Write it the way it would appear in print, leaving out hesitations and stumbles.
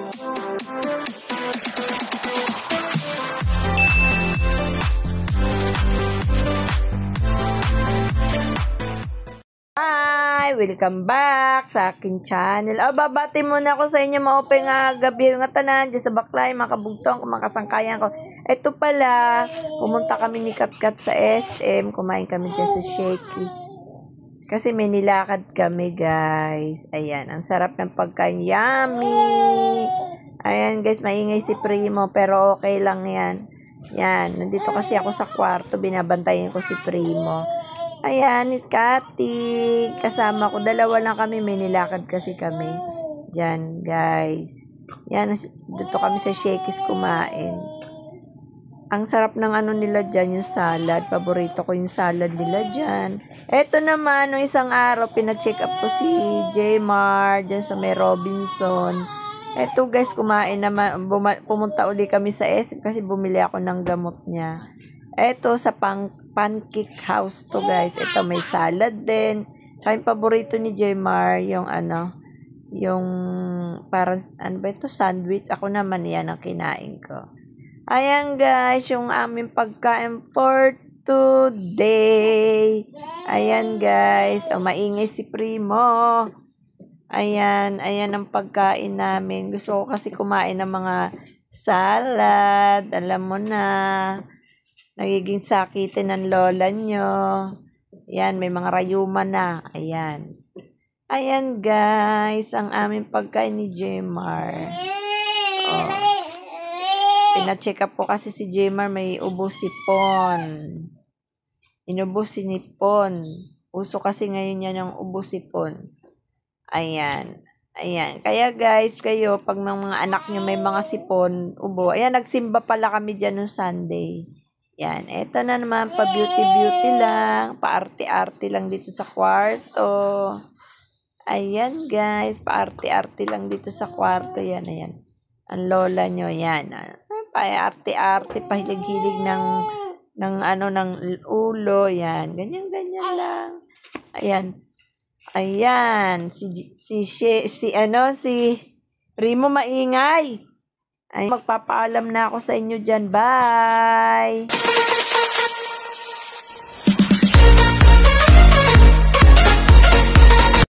Hi! Welcome back sa akin channel. Babati muna ako sa inyo mga open nga gabi nga tanan dyan sa baklay, mga kabugtong, mga kasangkayan ko. Ito pala, pumunta kami ni Katkat sa SM, kumain kami dyan sa Shakey's. Kasi may nilakad kami guys. Ayan, ang sarap ng pagkain. Yummy! Ayan guys, maingay si Primo pero okay lang yan. Yan, nandito kasi ako sa kwarto, binabantayan ko si Primo. Ayan, ni Kati. Kasama ko. Dalawa lang kami. May nilakad kasi kami. Diyan, guys. Yan, dito kami sa Shakey's kumain. Ang sarap ng ano nila dyan, yung salad. Paborito ko yung salad nila dyan. Eto naman, no, isang araw, pina-check up ko si Jmar dyan sa may Robinson. Eto guys, kumain naman. Pumunta uli kami sa SM kasi bumili ako ng gamot niya. Eto sa pancake house to guys. Ito may salad din. Tsaka yung paborito ni Jmar, yung ano, yung parang, ano ba ito, sandwich. Ako naman yan ang kinain ko. Ayan guys, yung aming pagkain for today. Ayan guys. Maingay si Primo. Ayan, ayan ang pagkain namin. Gusto ko kasi kumain ng mga salad. Alam mo na. Nagiging sakitin ng lola nyo. Ayan, may mga rayuma na. Ayan. Ayan, guys. Ang aming pagkain ni Jmar. Oh. Pina-check up ko kasi si Jmar may ubo sipon. Inubo sinipon. Uso kasi ngayon yan yung ubo sipon. Ayan. Ayan. Kaya guys, kayo, pag mga anak nyo may mga sipon, ubo. Ayan, nagsimba pala kami dyan noong Sunday. Yan, eto na naman, pa-beauty-beauty lang, pa-arte-arte lang dito sa kwarto. Ayan guys, pa-arte-arte lang dito sa kwarto. Yan, ayan. Ang lola nyo, yan. Pa-arte-arte, pahilig-hilig ng ulo. Yan, ganyan-ganyan lang. Ayan. Ayan, si Primo maingay. Ay, magpapaalam na ako sa inyo dyan. Bye!